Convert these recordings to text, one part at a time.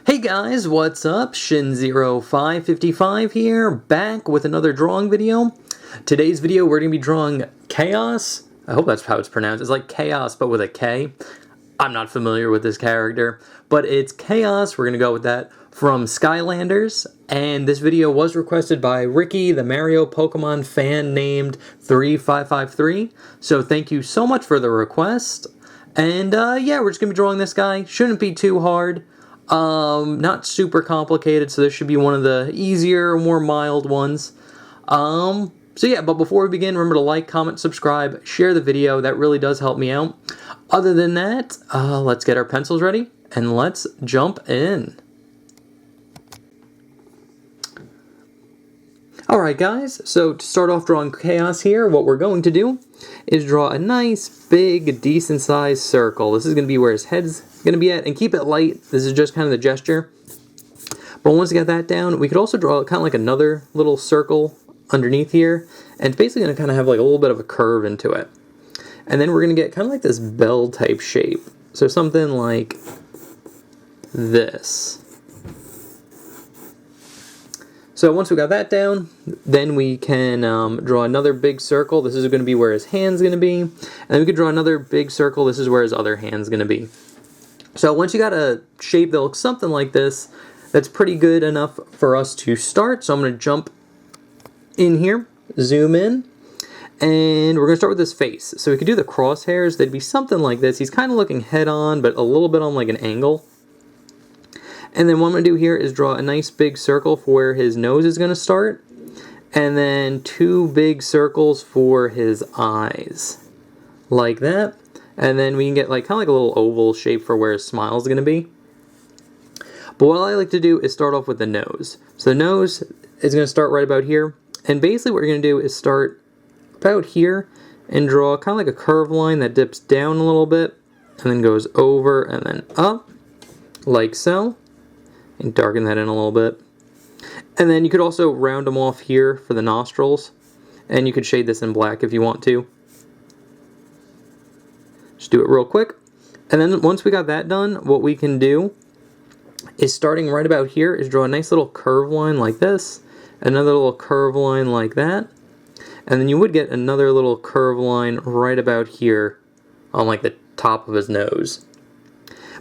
Hey guys, what's up? Shin0555 here, back with another drawing video. Today's video we're going to be drawing Kaos. I hope that's how it's pronounced. It's like Chaos but with a K. I'm not familiar with this character, but it's Kaos. We're going to go with that from Skylanders. And this video was requested by Ricky, the Mario Pokemon fan named 3553. So thank you so much for the request. And yeah, we're just going to be drawing this guy. Shouldn't be too hard. Not super complicated, so this should be one of the easier, more mild ones. So yeah, but before we begin, remember to like, comment, subscribe, share the video. That really does help me out. Other than that, let's get our pencils ready, and let's jump in. Alright guys, so to start off drawing Chaos here, what we're going to do is draw a nice, big, decent-sized circle. This is going to be where his head's going to be at, and keep it light. This is just kind of the gesture. But once we got that down, we could also draw kind of like another little circle underneath here, and it's basically going to kind of have like a little bit of a curve into it. And then we're going to get kind of like this bell-type shape. So something like this. So once we got that down, then we can draw another big circle. This is going to be where his hand's going to be. And then we could draw another big circle. This is where his other hand's going to be. So once you got a shape that looks something like this, that's pretty good enough for us to start. So I'm going to jump in here, zoom in, and we're going to start with his face. So we could do the crosshairs. They'd be something like this. He's kind of looking head on, but a little bit on like an angle. And then what I'm going to do here is draw a nice big circle for where his nose is going to start. And then two big circles for his eyes. Like that. And then we can get like kind of like a little oval shape for where his smile is going to be. But what I like to do is start off with the nose. So the nose is going to start right about here. And basically what we're going to do is start about here and draw kind of like a curved line that dips down a little bit. And then goes over and then up. Like so. And darken that in a little bit. And then you could also round them off here for the nostrils. And you could shade this in black if you want to. Just do it real quick. And then once we got that done, what we can do is starting right about here is draw a nice little curve line like this. Another little curve line like that. And then you would get another little curve line right about here on like the top of his nose.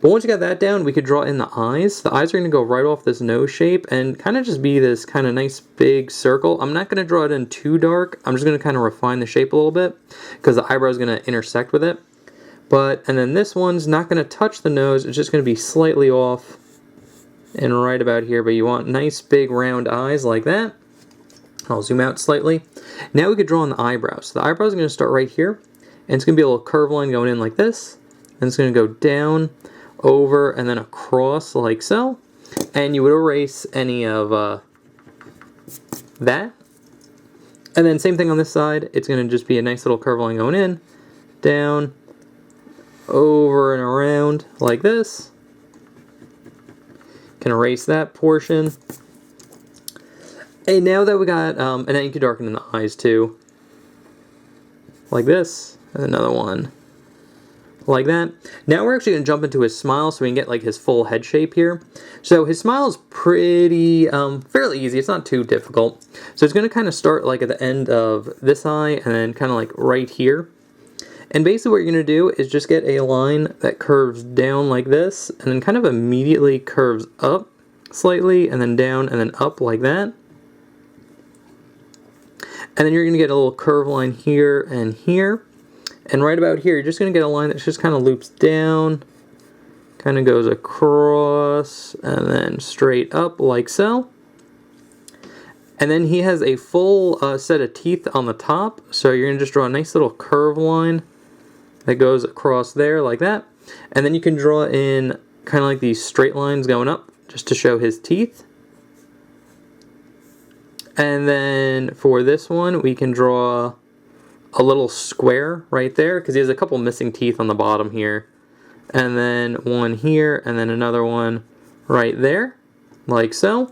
But once you got that down, we could draw in the eyes. The eyes are going to go right off this nose shape and kind of just be this kind of nice big circle. I'm not going to draw it in too dark. I'm just going to kind of refine the shape a little bit because the eyebrow is going to intersect with it. And then this one's not going to touch the nose. It's just going to be slightly off and right about here. But you want nice big round eyes like that. I'll zoom out slightly. Now we could draw on the eyebrows. So the eyebrows are going to start right here. And it's going to be a little curve line going in like this. And it's going to go down, over, and then across like so. And you would erase any of that. And then same thing on this side. It's going to just be a nice little curve line going in, down, over and around like this. Can erase that portion. And now that we got, and then you can darken in the eyes too. Like this. And another one. Like that. Now we're actually going to jump into his smile so we can get like his full head shape here. So his smile is pretty, fairly easy. It's not too difficult. So it's going to kind of start like at the end of this eye and then kind of like right here. And basically what you're going to do is just get a line that curves down like this and then kind of immediately curves up slightly and then down and then up like that. And then you're going to get a little curve line here and here. And right about here, you're just going to get a line that just kind of loops down, kind of goes across, and then straight up like so. And then he has a full set of teeth on the top, so you're going to just draw a nice little curve line that goes across there like that. And then you can draw in kind of like these straight lines going up, just to show his teeth. And then for this one, we can draw a little square right there because he has a couple missing teeth on the bottom here, and then one here and then another one right there like so.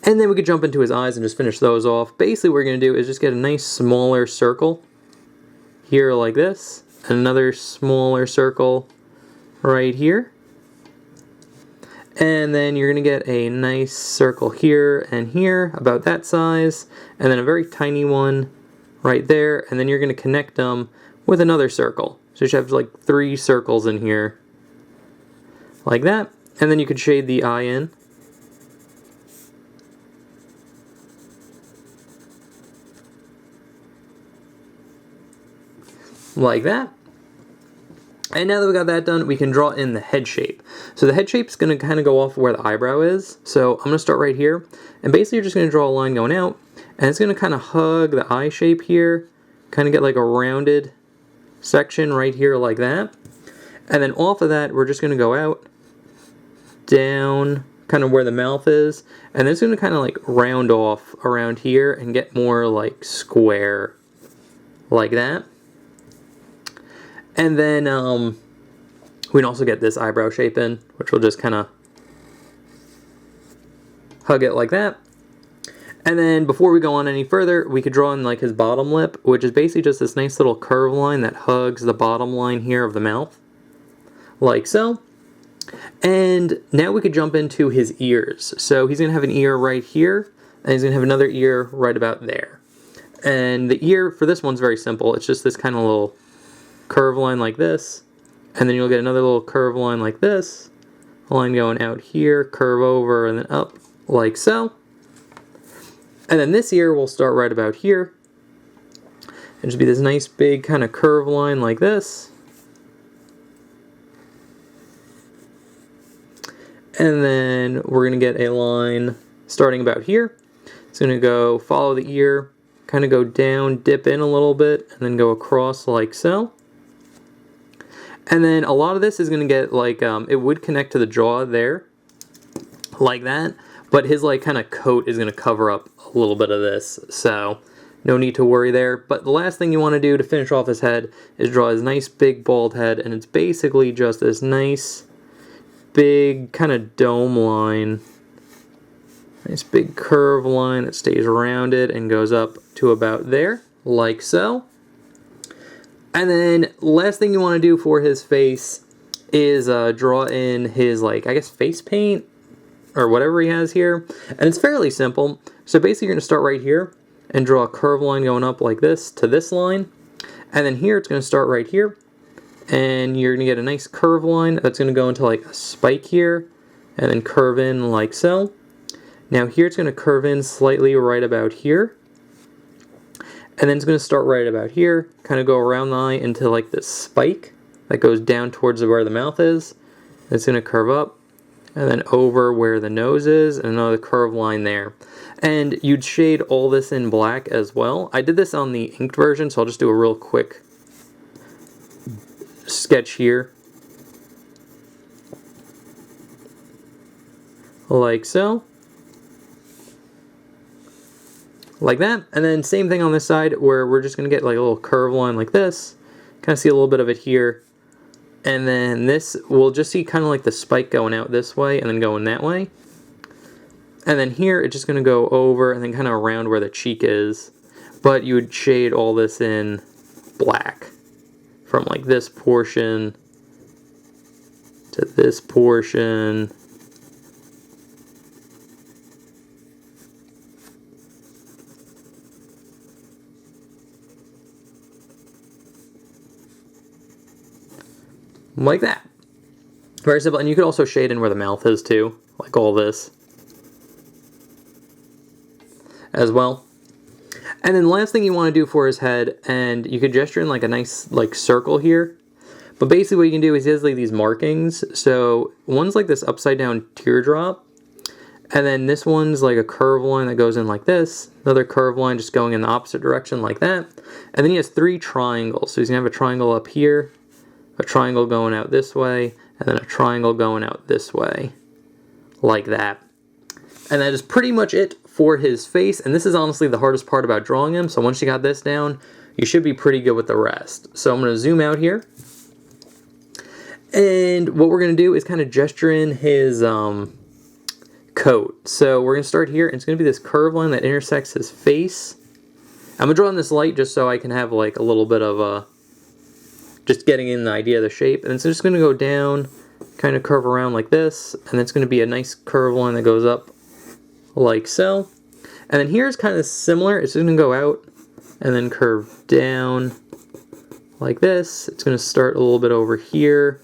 And then we could jump into his eyes and just finish those off. Basically what we're going to do is just get a nice smaller circle here like this, and another smaller circle right here. And then you're going to get a nice circle here and here, about that size, and then a very tiny one right there, and then you're going to connect them with another circle. So you should have like 3 circles in here, like that. And then you could shade the eye in. Like that. And now that we got that done, we can draw in the head shape. So the head shape is going to kind of go off where the eyebrow is. So I'm going to start right here. And basically you're just going to draw a line going out. And it's going to kind of hug the eye shape here. Kind of get like a rounded section right here like that. And then off of that, we're just going to go out, down, kind of where the mouth is. And then it's going to kind of like round off around here and get more like square. Like that. And then we can also get this eyebrow shape in, which will just kind of hug it like that. And then before we go on any further, we could draw in like his bottom lip, which is basically just this nice little curve line that hugs the bottom line here of the mouth. Like so. And now we could jump into his ears. So he's going to have an ear right here, and he's going to have another ear right about there. And the ear for this one's very simple. It's just this kind of little curve line like this, and then you'll get another little curve line like this, a line going out here, curve over, and then up like so. And then this ear will start right about here. It'll just be this nice big kind of curve line like this. And then we're going to get a line starting about here. It's going to go follow the ear, kind of go down, dip in a little bit, and then go across like so. And then a lot of this is going to get like, it would connect to the jaw there, like that. But his like kind of coat is going to cover up a little bit of this. So no need to worry there. But the last thing you want to do to finish off his head is draw his nice big bald head. And it's basically just this nice big kind of dome line. Nice big curve line that stays rounded and goes up to about there, like so. And then last thing you want to do for his face is draw in his, like, I guess face paint or whatever he has here. And it's fairly simple. So basically you're going to start right here and draw a curve line going up like this to this line. And then here it's going to start right here. And you're going to get a nice curve line that's going to go into like a spike here and then curve in like so. Now here it's going to curve in slightly right about here. And then it's going to start right about here, kind of go around the eye into like this spike that goes down towards where the mouth is. It's going to curve up and then over where the nose is, and another curved line there. And you'd shade all this in black as well. I did this on the inked version, so I'll just do a real quick sketch here. Like so. Like that. And then same thing on this side, where we're just going to get like a little curve line like this. Kind of see a little bit of it here. And then this, we'll just see kind of like the spike going out this way and then going that way. And then here, it's just going to go over and then kind of around where the cheek is. But you would shade all this in black. From like this portion to this portion. Like that. Very simple. And you could also shade in where the mouth is too. Like all this. As well. And then the last thing you want to do for his head, and you could gesture in like a nice like circle here. But basically what you can do is he has like these markings. So one's like this upside down teardrop. And then this one's like a curve line that goes in like this. Another curve line just going in the opposite direction like that. And then he has 3 triangles. So he's going to have a triangle up here. A triangle going out this way, and then a triangle going out this way, like that. And that is pretty much it for his face, and this is honestly the hardest part about drawing him, so once you got this down, you should be pretty good with the rest. So I'm going to zoom out here, and what we're going to do is kind of gesture in his coat. So we're going to start here, and it's going to be this curve line that intersects his face. I'm going to draw in this light just so I can have like a little bit of a just getting in the idea of the shape. And it's just going to go down kind of curve around like this, and it's going to be a nice curve line that goes up like so. And then here's kind of similar. It's going to go out and then curve down like this. It's going to start a little bit over here,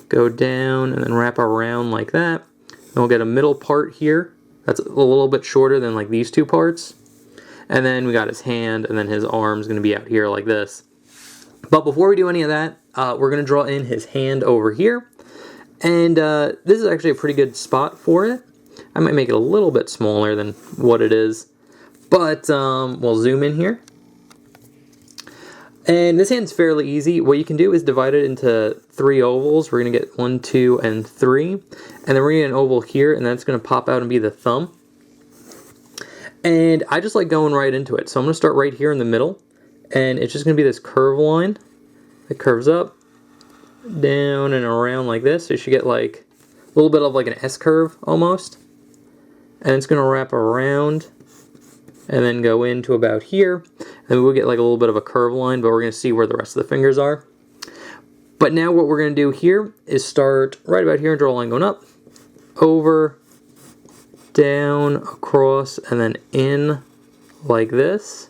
go down, and then wrap around like that. And we'll get a middle part here that's a little bit shorter than like these two parts. And then we got his hand, and then his arm's going to be out here like this. But before we do any of that, we're going to draw in his hand over here. And this is actually a pretty good spot for it. I might make it a little bit smaller than what it is. But we'll zoom in here. And this hand's fairly easy. What you can do is divide it into 3 ovals. We're going to get 1, 2, and 3. And then we're going to get an oval here, and that's going to pop out and be the thumb. And I just like going right into it. So I'm going to start right here in the middle. And it's just going to be this curve line that curves up, down, and around like this. So you should get like a little bit of like an S curve almost. And it's going to wrap around and then go into about here. And we'll get like a little bit of a curve line, but we're going to see where the rest of the fingers are. But now what we're going to do here is start right about here and draw a line going up, over, down, across, and then in like this.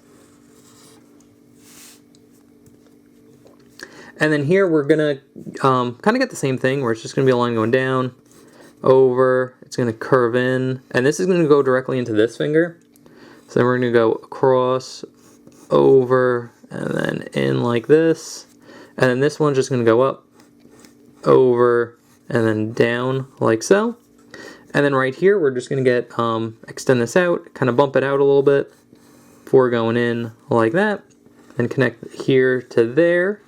And then here we're going to kind of get the same thing where it's just going to be a line going down, over, it's going to curve in, and this is going to go directly into this finger. So then we're going to go across, over, and then in like this. And then this one's just going to go up, over, and then down like so. And then right here we're just going to get, extend this out, kind of bump it out a little bit before going in like that. And connect here to there.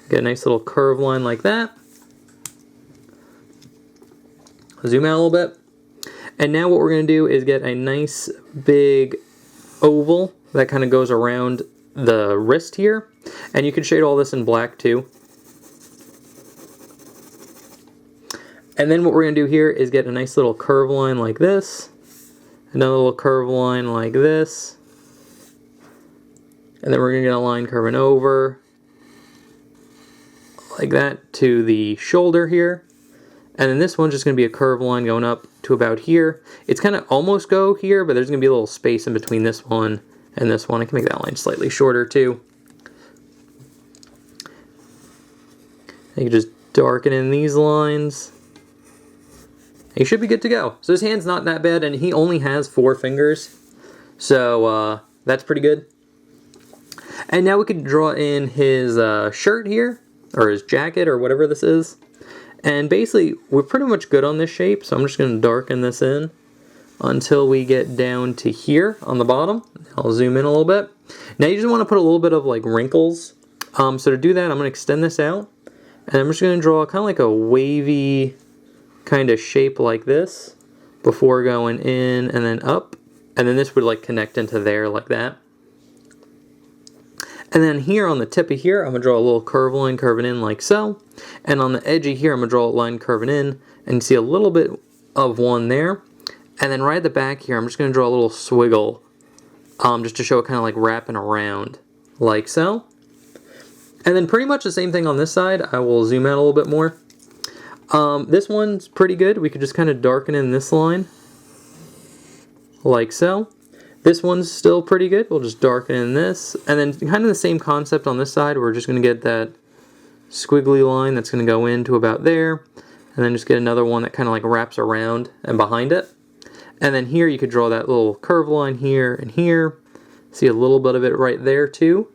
Get a nice little curve line like that. Zoom out a little bit. And now what we're going to do is get a nice big oval that kind of goes around the wrist here. And you can shade all this in black too. And then what we're going to do here is get a nice little curve line like this. Another little curve line like this. And then we're going to get a line curving over like that to the shoulder here. And then this one's just going to be a curved line going up to about here. It's kind of almost go here, but there's going to be a little space in between this one and this one. I can make that line slightly shorter too. You can just darken in these lines. You should be good to go. So his hand's not that bad, and he only has 4 fingers. So that's pretty good. And now we can draw in his shirt here, or his jacket, or whatever this is. And basically, we're pretty much good on this shape, so I'm just going to darken this in until we get down to here on the bottom. I'll zoom in a little bit. Now you just want to put a little bit of like wrinkles. So to do that, I'm going to extend this out, and I'm just going to draw kind of like a wavy kind of shape like this before going in and then up. And then this would like connect into there like that. And then here on the tip of here, I'm going to draw a little curve line curving in like so. And on the edge of here, I'm going to draw a line curving in. And you see a little bit of one there. And then right at the back here, I'm just going to draw a little swiggle. Just to show it kind of like wrapping around like so. And then pretty much the same thing on this side. I will zoom out a little bit more. This one's pretty good. We could just kind of darken in this line like so. This one's still pretty good. We'll just darken in this. And then kind of the same concept on this side. We're just going to get that squiggly line that's going to go into about there. And then just get another one that kind of like wraps around and behind it. And then here you could draw that little curve line here and here. See a little bit of it right there too.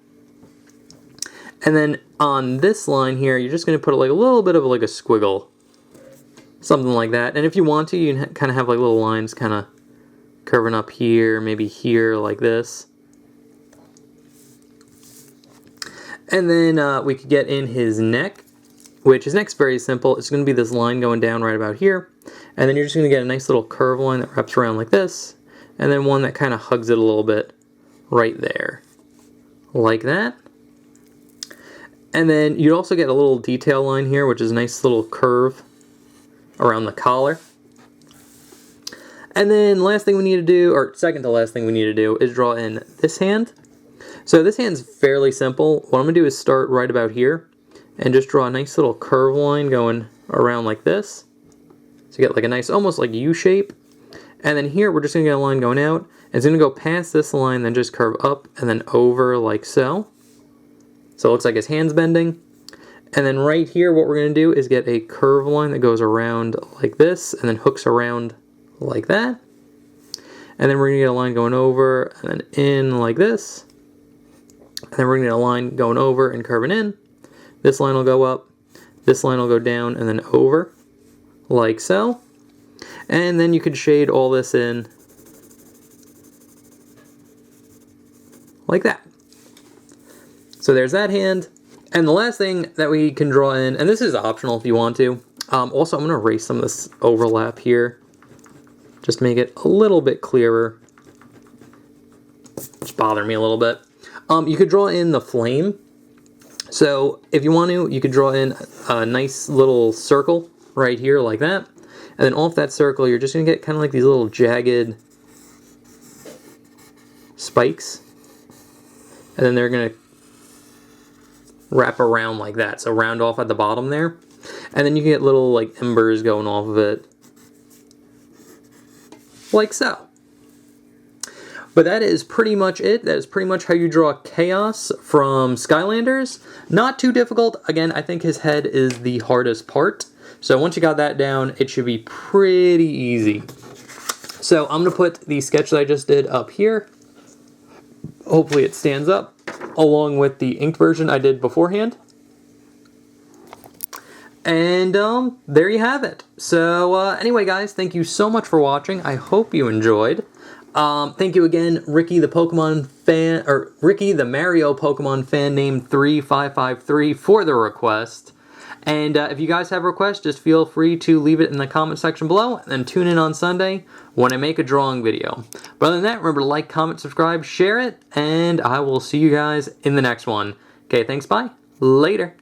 And then on this line here, you're just going to put like a little bit of like a squiggle. Something like that. And if you want to, you can kind of have like little lines kind of curving up here, maybe here like this. And then we could get in his neck, which his neck's very simple. It's going to be this line going down right about here. And then you're just going to get a nice little curve line that wraps around like this. And then one that kind of hugs it a little bit right there. Like that. And then you'd also get a little detail line here, which is a nice little curve around the collar. And then last thing we need to do, or second to last thing we need to do, is draw in this hand. So this hand's fairly simple. What I'm going to do is start right about here and just draw a nice little curve line going around like this. So you get like a nice, almost like U shape. And then here we're just going to get a line going out. And it's going to go past this line, then just curve up and then over like so. So it looks like his hand's bending. And then right here what we're going to do is get a curve line that goes around like this and then hooks around like that. And then we're going to get a line going over and then in like this. And then we're going to get a line going over and curving in. This line will go up, this line will go down and then over like so. And then you could shade all this in like that. So there's that hand. And the last thing that we can draw in, and this is optional if you want to. Also, I'm going to erase some of this overlap here, just to make it a little bit clearer. It's bothering me a little bit. You could draw in the flame. So if you want to, you could draw in a nice little circle right here like that. And then off that circle, you're just going to get kind of like these little jagged spikes. And then they're going to wrap around like that. So round off at the bottom there. And then you can get little like embers going off of it. Like so. But that is pretty much it. That is pretty much how you draw Kaos from Skylanders. Not too difficult. Again, I think his head is the hardest part. So once you got that down, it should be pretty easy. So I'm going to put the sketch that I just did up here. Hopefully it stands up, along with the inked version I did beforehand. And there you have it. So anyway, guys, thank you so much for watching. I hope you enjoyed. Thank you again, Ricky the Pokemon fan, or Ricky the Mario Pokemon fan named 3553 for the request. And if you guys have a request, just feel free to leave it in the comment section below, and then tune in on Sunday when I make a drawing video. But other than that, remember to like, comment, subscribe, share it, and I will see you guys in the next one. Okay, thanks, bye. Later.